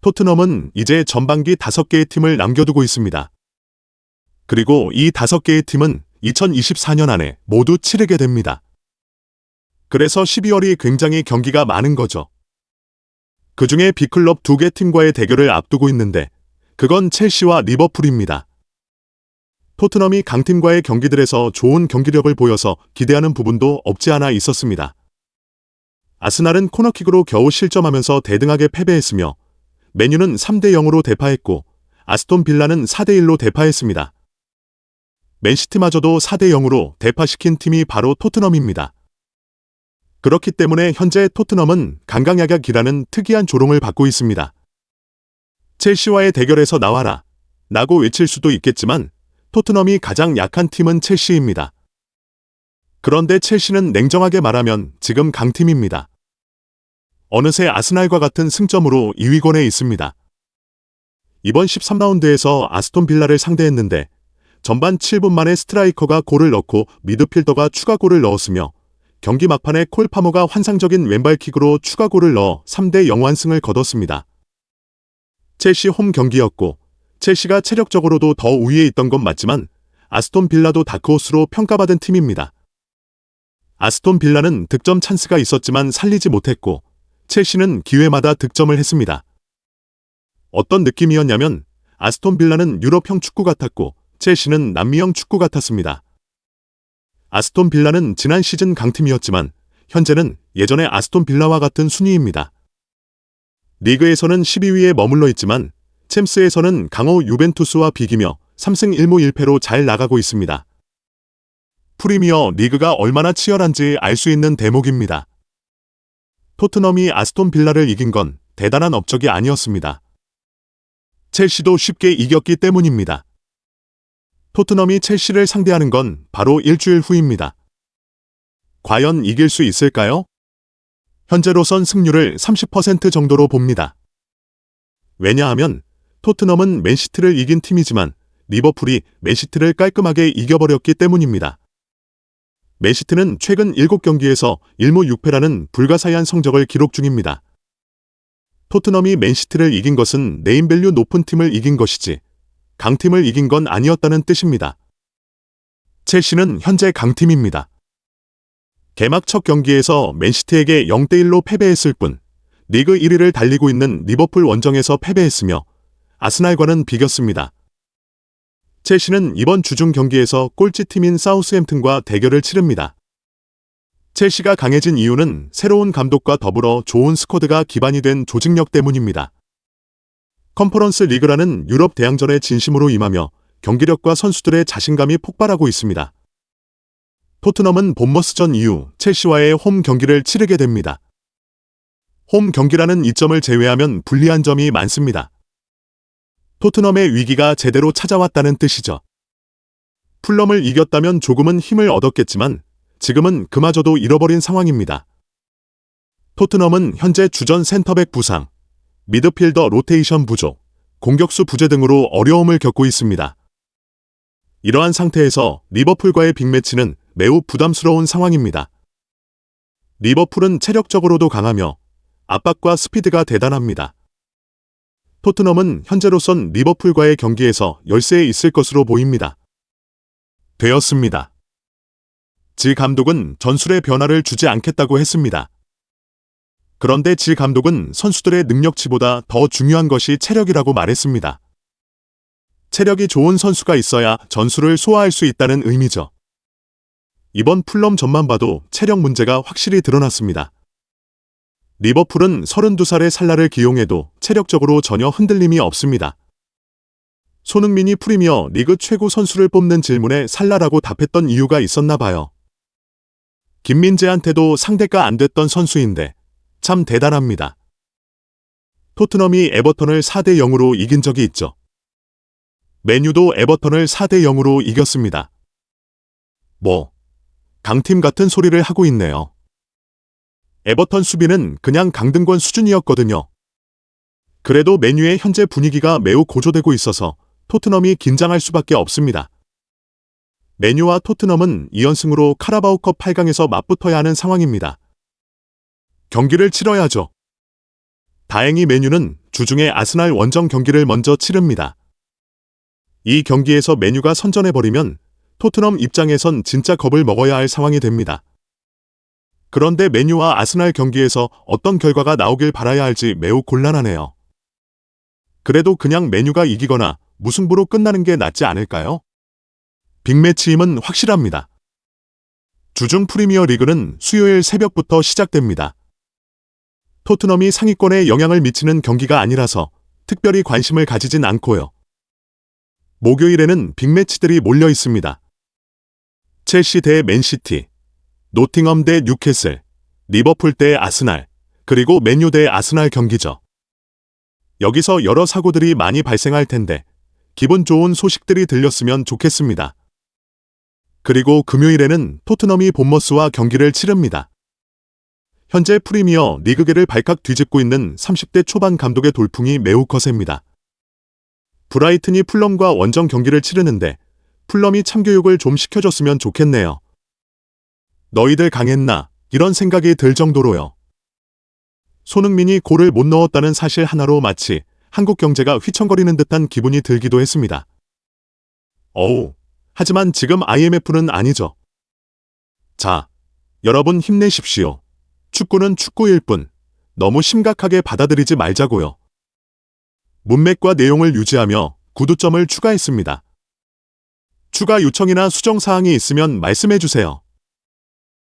토트넘은 이제 전반기 5개의 팀을 남겨두고 있습니다. 그리고 이 5개의 팀은 2024년 안에 모두 치르게 됩니다. 그래서 12월이 굉장히 경기가 많은 거죠. 그중에 B클럽 2개 팀과의 대결을 앞두고 있는데 그건 첼시와 리버풀입니다. 토트넘이 강팀과의 경기들에서 좋은 경기력을 보여서 기대하는 부분도 없지 않아 있었습니다. 아스날은 코너킥으로 겨우 실점하면서 대등하게 패배했으며 맨유는 3대0으로 대파했고 아스톤 빌라는 4대1로 대파했습니다. 맨시티마저도 4대0으로 대파시킨 팀이 바로 토트넘입니다. 그렇기 때문에 현재 토트넘은 강강약약이라는 특이한 조롱을 받고 있습니다. 첼시와의 대결에서 나와라 라고 외칠 수도 있겠지만 토트넘이 가장 약한 팀은 첼시입니다. 그런데 첼시는 냉정하게 말하면 지금 강팀입니다. 어느새 아스날과 같은 승점으로 2위권에 있습니다. 이번 13라운드에서 아스톤 빌라를 상대했는데 전반 7분 만에 스트라이커가 골을 넣고 미드필더가 추가골을 넣었으며 경기 막판에 콜 파머가 환상적인 왼발킥으로 추가골을 넣어 3대0 완승을 거뒀습니다. 첼시 홈 경기였고 첼시가 체력적으로도 더 우위에 있던 건 맞지만 아스톤 빌라도 다크호스로 평가받은 팀입니다. 아스톤 빌라는 득점 찬스가 있었지만 살리지 못했고 첼시는 기회마다 득점을 했습니다. 어떤 느낌이었냐면 아스톤 빌라는 유럽형 축구 같았고 첼시는 남미형 축구 같았습니다. 아스톤 빌라는 지난 시즌 강팀이었지만 현재는 예전의 아스톤 빌라와 같은 순위입니다. 리그에서는 12위에 머물러 있지만 챔스에서는 강호 유벤투스와 비기며 3승 1무 1패로 잘 나가고 있습니다. 프리미어 리그가 얼마나 치열한지 알 수 있는 대목입니다. 토트넘이 아스톤 빌라를 이긴 건 대단한 업적이 아니었습니다. 첼시도 쉽게 이겼기 때문입니다. 토트넘이 첼시를 상대하는 건 바로 일주일 후입니다. 과연 이길 수 있을까요? 현재로선 승률을 30% 정도로 봅니다. 왜냐하면 토트넘은 맨시티를 이긴 팀이지만 리버풀이 맨시티를 깔끔하게 이겨버렸기 때문입니다. 맨시티는 최근 7경기에서 1무 6패라는 불가사의한 성적을 기록 중입니다. 토트넘이 맨시티를 이긴 것은 네임밸류 높은 팀을 이긴 것이지 강팀을 이긴 건 아니었다는 뜻입니다. 첼시는 현재 강팀입니다. 개막 첫 경기에서 맨시티에게 0대1로 패배했을 뿐 리그 1위를 달리고 있는 리버풀 원정에서 패배했으며 아스날과는 비겼습니다. 첼시는 이번 주중 경기에서 꼴찌팀인 사우스햄튼과 대결을 치릅니다. 첼시가 강해진 이유는 새로운 감독과 더불어 좋은 스쿼드가 기반이 된 조직력 때문입니다. 컨퍼런스 리그라는 유럽 대항전에 진심으로 임하며 경기력과 선수들의 자신감이 폭발하고 있습니다. 토트넘은 본머스전 이후 첼시와의 홈 경기를 치르게 됩니다. 홈 경기라는 이점을 제외하면 불리한 점이 많습니다. 토트넘의 위기가 제대로 찾아왔다는 뜻이죠. 풀럼을 이겼다면 조금은 힘을 얻었겠지만 지금은 그마저도 잃어버린 상황입니다. 토트넘은 현재 주전 센터백 부상, 미드필더 로테이션 부족, 공격수 부재 등으로 어려움을 겪고 있습니다. 이러한 상태에서 리버풀과의 빅매치는 매우 부담스러운 상황입니다. 리버풀은 체력적으로도 강하며 압박과 스피드가 대단합니다. 토트넘은 현재로선 리버풀과의 경기에서 열세에 있을 것으로 보입니다. 되었습니다. 질 감독은 전술에 변화를 주지 않겠다고 했습니다. 그런데 질 감독은 선수들의 능력치보다 더 중요한 것이 체력이라고 말했습니다. 체력이 좋은 선수가 있어야 전술을 소화할 수 있다는 의미죠. 이번 풀럼전만 봐도 체력 문제가 확실히 드러났습니다. 리버풀은 32살의 살라를 기용해도 체력적으로 전혀 흔들림이 없습니다. 손흥민이 프리미어 리그 최고 선수를 뽑는 질문에 살라라고 답했던 이유가 있었나 봐요. 김민재한테도 상대가 안 됐던 선수인데 참 대단합니다. 토트넘이 에버턴을 4대0으로 이긴 적이 있죠. 맨유도 에버턴을 4대0으로 이겼습니다. 강팀 같은 소리를 하고 있네요. 에버턴 수비는 그냥 강등권 수준이었거든요. 그래도 맨유의 현재 분위기가 매우 고조되고 있어서 토트넘이 긴장할 수밖에 없습니다. 맨유와 토트넘은 2연승으로 카라바오컵 8강에서 맞붙어야 하는 상황입니다. 경기를 치러야죠. 다행히 맨유는 주중에 아스날 원정 경기를 먼저 치릅니다. 이 경기에서 맨유가 선전해버리면 토트넘 입장에선 진짜 겁을 먹어야 할 상황이 됩니다. 그런데 맨유와 아스날 경기에서 어떤 결과가 나오길 바라야 할지 매우 곤란하네요. 그래도 그냥 맨유가 이기거나 무승부로 끝나는 게 낫지 않을까요? 빅매치임은 확실합니다. 주중 프리미어 리그는 수요일 새벽부터 시작됩니다. 토트넘이 상위권에 영향을 미치는 경기가 아니라서 특별히 관심을 가지진 않고요. 목요일에는 빅매치들이 몰려 있습니다. 첼시 대 맨시티, 노팅엄 대 뉴캐슬, 리버풀 대 아스날, 그리고 맨유 대 아스날 경기죠. 여기서 여러 사고들이 많이 발생할 텐데 기분 좋은 소식들이 들렸으면 좋겠습니다. 그리고 금요일에는 토트넘이 본머스와 경기를 치릅니다. 현재 프리미어 리그계를 발칵 뒤집고 있는 30대 초반 감독의 돌풍이 매우 거셉니다. 브라이튼이 풀럼과 원정 경기를 치르는데 풀럼이 참교육을 좀 시켜줬으면 좋겠네요. 너희들 강했나? 이런 생각이 들 정도로요. 손흥민이 골을 못 넣었다는 사실 하나로 마치 한국 경제가 휘청거리는 듯한 기분이 들기도 했습니다. 하지만 지금 IMF는 아니죠. 자, 여러분 힘내십시오. 축구는 축구일 뿐 너무 심각하게 받아들이지 말자고요. 문맥과 내용을 유지하며 구두점을 추가했습니다. 추가 요청이나 수정 사항이 있으면 말씀해 주세요.